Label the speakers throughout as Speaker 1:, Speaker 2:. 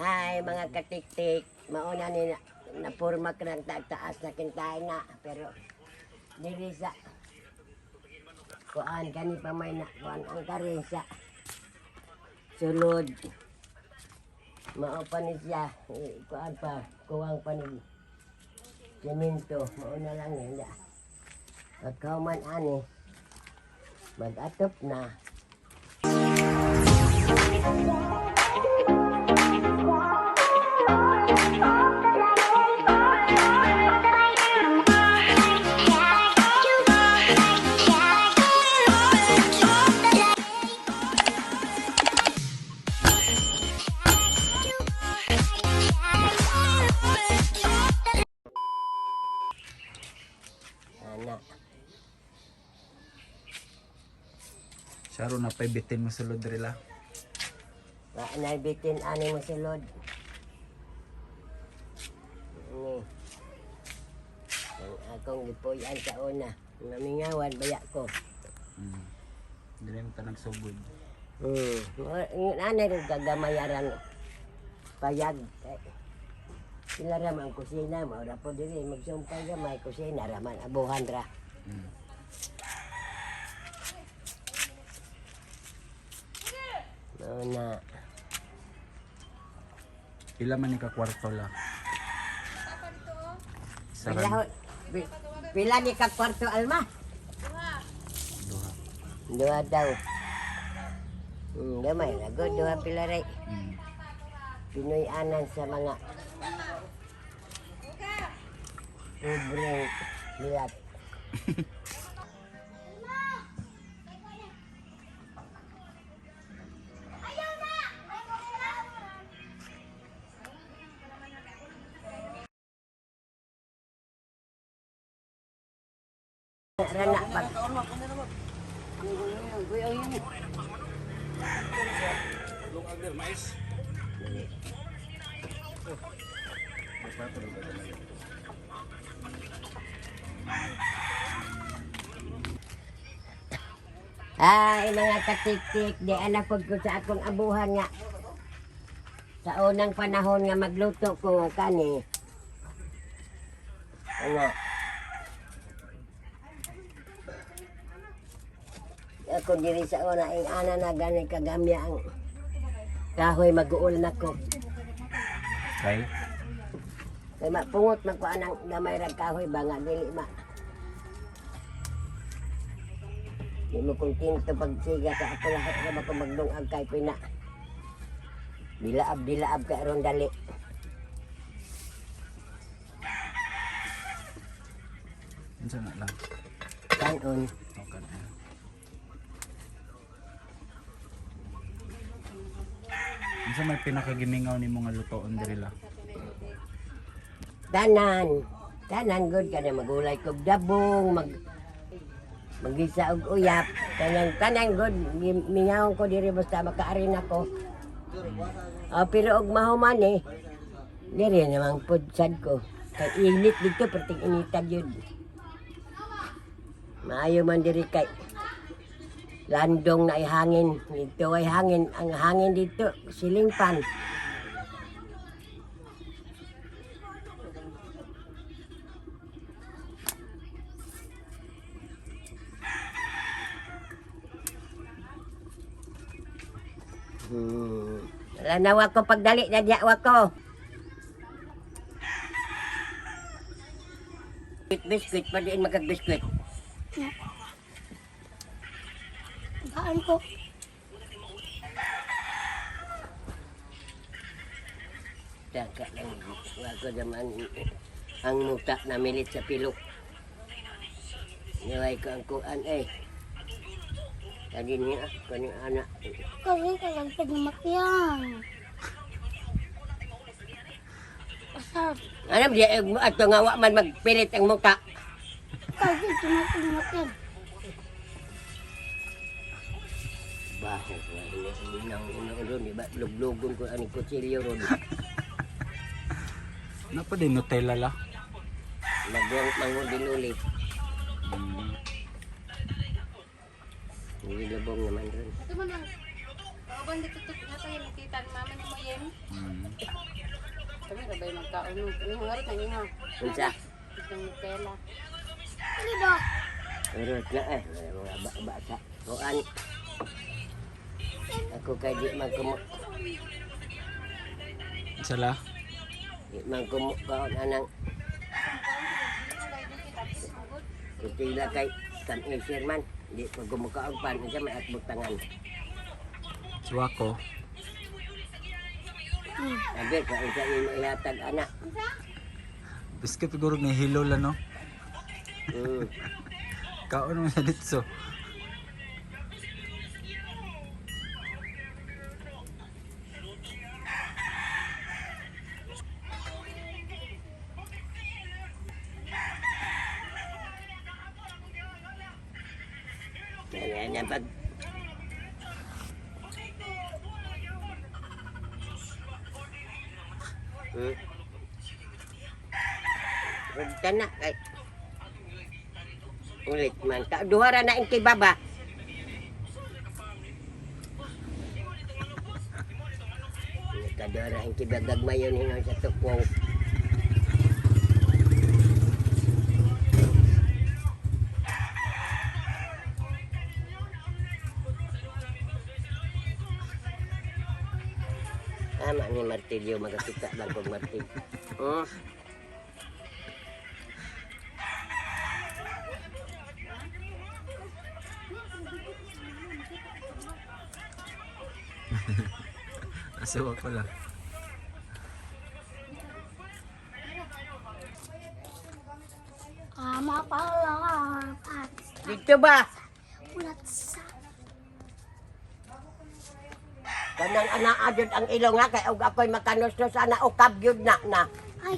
Speaker 1: Hi mga katik-tik, mauna ni napurma ka ng taas na kintay na, pero dili sa kuan kani pa may na kuan ang karesa sulod mao pa ni siya kuan pa kuwang pa ni semento mauna lang niya pagkaw man ani mag-atop na.
Speaker 2: Saro na pa'y bitin mo sulod rila.
Speaker 1: Naibitin ani mo sulod. Ang akong gipuyan sa una. Namingawan baya ko.
Speaker 2: Dili mo ta nagsugod.
Speaker 1: Nanay rin kagamayaran payag. Sila raman kusina. Maura po din magsumpay ka may kusina. Raman abuhan ra. Na
Speaker 2: Pila man ni ka kwarto la?
Speaker 1: pila ni ka kwarto alma?
Speaker 2: Duha.
Speaker 1: Dua daw. Gamay na go dua pila ray. Pinoy anan sa mga pobreng bilat. Rana pag ay mga katik-tik di anak ko sa akong abuhan nga sa unang panahon nga magluto ko kani ano ako diri sa una ing ana na gani kagamya ang kahoy mag-uol na ko
Speaker 2: Kay?
Speaker 1: kay mapungot man ko anang gamay ra kahoy ba nga dili ma di mo kong tinto pagsiga sa ako lahat na ba ko magdungag kay pina dilaab ka aron dali
Speaker 2: Unsa na lang?
Speaker 1: kanon.
Speaker 2: Okay. Unsa may pinakagimingaw nimo nga lutoon diri la?
Speaker 1: Tanan good ka na magulay kog dabong, magisa og uyap. Tanan good mingaw ko diri basta makaari na ko. Pero og mahuman diri namang pudsad ko. Kay init dito perting initan yun. Maayo man diri kay landong na ay hangin. Dito ay hangin. Ang hangin dito siling pan. Lanawa ko pagdali na diyawa ko. Biskuit pa din magkag-biskuit.
Speaker 3: Gaan ko.
Speaker 1: Daga lang. Wako naman ang muta na milit sa pilok. Niway ko ang kuan Tadi niya, kanyang anak.
Speaker 3: Kasi kalagtag na makyang. Masarap.
Speaker 1: Alam dia ato nga wa man magpilit ang muta.
Speaker 3: Kasi tumatag na makyang.
Speaker 1: Baho ko inang ron di ba luglugon ko ani kutsilyo ron.
Speaker 2: Napa din Nutella la?
Speaker 1: Magbuang mangudin ulit. Hindi labong naman ron.
Speaker 3: Ito man lang. Kaban dito ito na tayo nakita ni mama ni mo yan.
Speaker 4: sabay magkaon. Yung hari kanina.
Speaker 1: Unsa?
Speaker 4: Itong Nutella.
Speaker 3: Ano ba?
Speaker 1: Urot na mga bata. Kuan. Ako kay di man kumo.
Speaker 2: Sala.
Speaker 1: Di man kumo kaon anang. Kutila kay kan Sherman. Di ko kumukaon pan siya may atbot tangan.
Speaker 2: Suwako.
Speaker 1: Sabi ko unsa imo ihatag anak.
Speaker 2: Biscuit siguro ni hilo lang no.
Speaker 1: Mm.
Speaker 2: Kaon mo sa ditso.
Speaker 1: Yan pag Punta na kay ulit man ka duhara na ang kibaba. Kadora ang kibagag mayon hinon sa tukwong. Tama ni martilyo magkita lang kog martilyo. Oh.
Speaker 2: Suwako lang.
Speaker 3: Mapalapat.
Speaker 1: Dito ba?
Speaker 3: Ulat sa...
Speaker 1: Kanang anaadod ang ilong nga kay og ako'y makanos-nos ana o kabyod na.
Speaker 3: Ay,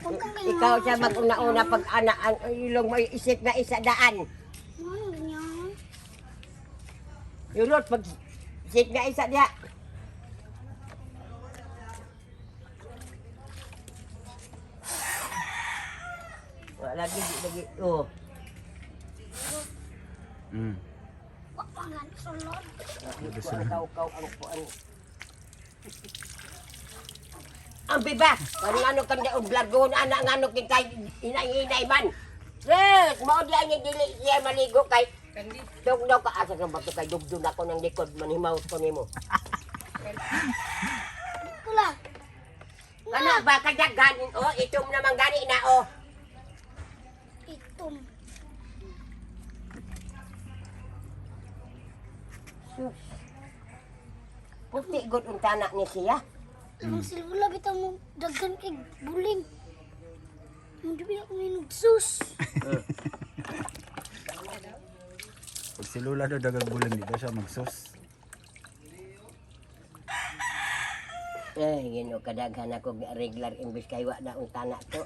Speaker 3: huwag kang ganyan.
Speaker 1: Ikaw siya mag-una-una pag ana ang ilong mo isip na isa daan.
Speaker 3: Ano ganyan?
Speaker 1: Yulot pag isip na isa diha. Wala lagi. Oh.
Speaker 3: Huwag kang ganyan. Sulod.
Speaker 1: Kau ang puan. Ang biba, ano kan da ublagon ana ngano kin kay inay man. Yes, mao di ang dili siya maligo kay dog daw ka asa sa bato kay dugdug ako ng likod manimaw ko nimo.
Speaker 3: Kula.
Speaker 1: Ano ba kadaghan oh itom naman gani na oh.
Speaker 3: Itom.
Speaker 1: Sus. Puti gud unta na ni siya.
Speaker 3: Ang silbula bitaw mo daghan kay buling. Hindi ba ako minugsus?
Speaker 2: Pag si Lula daw dagang bulan dito siya magsos.
Speaker 1: Gino kadaghan ako regular imbis kay wa na unta na to.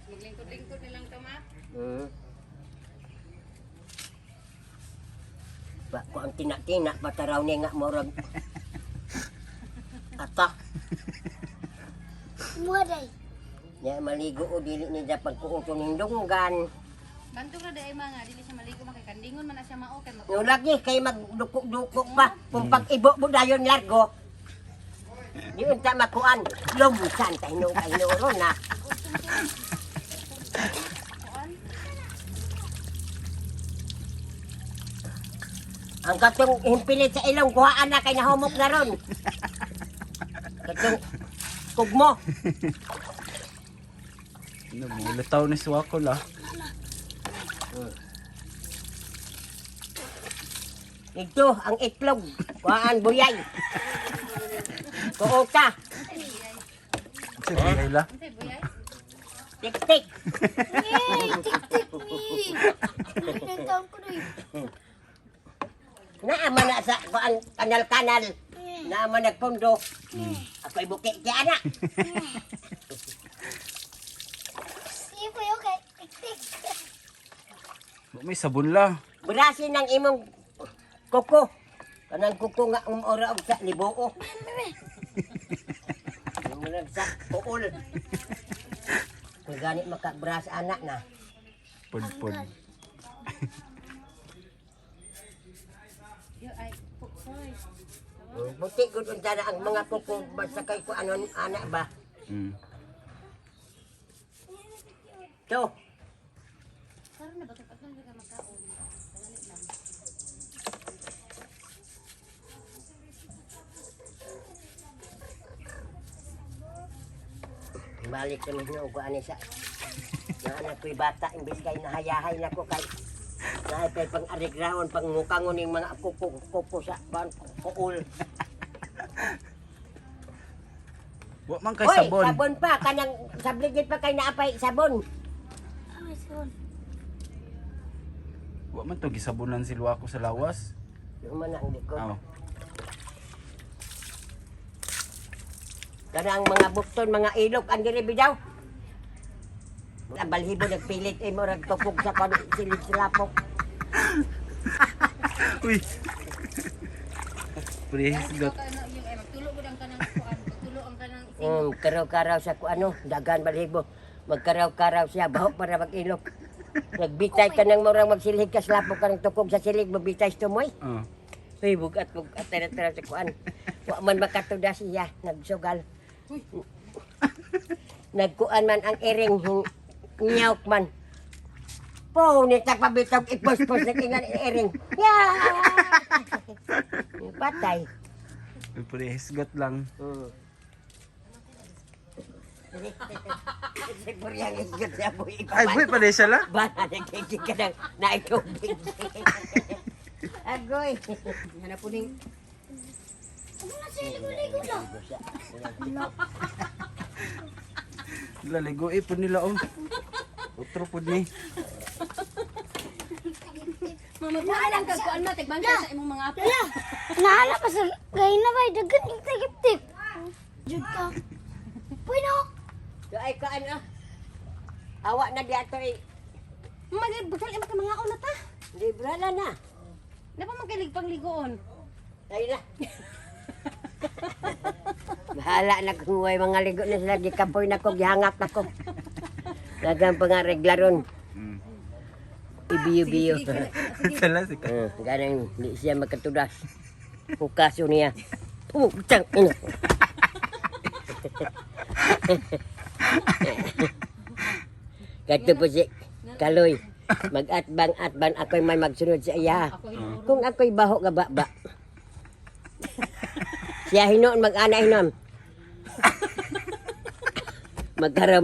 Speaker 4: Maglingkod-lingkod nilang kama.
Speaker 1: Ba ko ang tina-tina pataraw ni nga morag. Ata.
Speaker 3: Muaday.
Speaker 1: Ya maligo o dili ni dapat pagkuuton ng dunggan.
Speaker 4: Bantu ra day mga dili siya maligo makikandingon man na siya mao kay
Speaker 1: Yung lagi kay magdukok-dukok pa. Kung pag-ibo mo na yun largo. Di unta makuan. Lumsan tayo ron na. Ang katong himpilit sa ilong kuhaan na kay nahumok na ron. Katong kugmo.
Speaker 2: Ano mo, lutaw ni Suwako la.
Speaker 1: Ito ang itlog. Kuhaan buyay. Kuota.
Speaker 2: Sige, Layla.
Speaker 4: Unsay buyay?
Speaker 1: Tik-tik.
Speaker 3: Hey, tik-tik ni. Pinitaw ko rin.
Speaker 1: Naama na sa kuan kanal-kanal. Naama nagpundo. Ako'y buki kaya na.
Speaker 3: Sige po yung kay tik-tik.
Speaker 2: May sabon la.
Speaker 1: Burasin ng imong kuko. Kanang kuko nga umora og sa libuo. Murag sa uol. Kung gani makabras anak na.
Speaker 2: Pud-pud.
Speaker 4: Yo ay, sorry.
Speaker 1: Buti gud unta na ang mga kuko basta kay ko ano anak ba.
Speaker 2: Mm.
Speaker 1: To.
Speaker 4: Karon na ba ito? Pag ka makaon. Dali lang.
Speaker 1: Balik kami no ko ani sa. Na anak ko'y bata imbis kay nahayahay na ko kay dahil kay pang arigraon pang mukangon ning mga kuko sa ban kuul.
Speaker 2: Wa man kay
Speaker 1: Hoy,
Speaker 2: sabon.
Speaker 1: sabon pa kanang sabligid pa kay naapay sabon.
Speaker 3: Ay, son.
Speaker 2: Wa man to gisabunan si Luwako sa lawas.
Speaker 1: Luman ang likod.
Speaker 2: Aw.
Speaker 1: Kanang mga bukton, mga ilok ang diri bidaw. Ang balhibo nagpilit mo rag tukog sa kon silip-silapok.
Speaker 2: Uy. Please got.
Speaker 4: Yung magtulo ko ang kanang kuan. Magtulo ang kanang
Speaker 1: Karaw-karaw sa ano, dagan balhibo. Magkaraw-karaw siya, baho para mag-ilok. Nagbitay ka ng murang magsilhig ka slapok ka ng tukog sa silig, magbitay sa tumoy.
Speaker 2: Oh.
Speaker 1: Uy, bugat-bugat tara sa kuan. Wa man makatuda siya, nagsugal. Nagkuan man ang iring, nyawk man. Po, nagpabitog ipos-pos na kingan iring. Yeah! Patay.
Speaker 2: Please got lang.
Speaker 1: Siguro yung isgot sa buhay pa.
Speaker 2: Ay, boy, pala siya la.
Speaker 1: Bana, nagkikik ka ng naitubig. Agoy.
Speaker 4: hanap po ning
Speaker 3: Ano na siya, ligo-ligo lang.
Speaker 2: Laligo ipon nila oh. Utro pud ni.
Speaker 4: Mama, paalang ka kuan mo tigbangka sa imong mga apo.
Speaker 3: Wala. Nahala pa sa gahin na ba? Dagan yung tagip-tip. Jud ka. Uy, no.
Speaker 1: So ay ka ano? Awa na di ato eh.
Speaker 4: Magbagal imong ka mga una ta.
Speaker 1: Libra na.
Speaker 4: Napa magalig pang ligoon.
Speaker 1: Ay na. Bahala na kung may mga ligo na sila. Gikapoy na ko, gihangak na ko. Dagang pangaregla ron.
Speaker 2: Mm.
Speaker 1: Ibiyo-biyo.
Speaker 2: Sala si ka.
Speaker 1: Ganang di siya makatudas. Pukaso niya. Putang ina. Kato po si Kaloy. Mag-atbang-atbang ako'y may magsunod sa iya. Kung ako'y baho nga ba. Siya hinoon mag-ana hinon. Magkaraw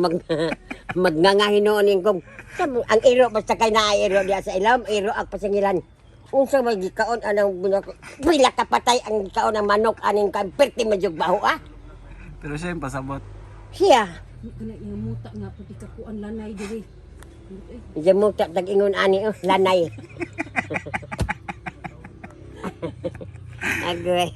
Speaker 1: magnanga hinoon yung kung ang iro basta kay na iro diya sa ilam, iro ang pasingilan. Unsa may gikaon anang bila ka patay ang gikaon ng manok aning perti madyog baho ah.
Speaker 2: Pero siya yung pasabot.
Speaker 1: Siya.
Speaker 4: Kana yung muta nga puti ka kuan lanay diri.
Speaker 1: Diyan mo tag-ingon ani lanay. Agoy.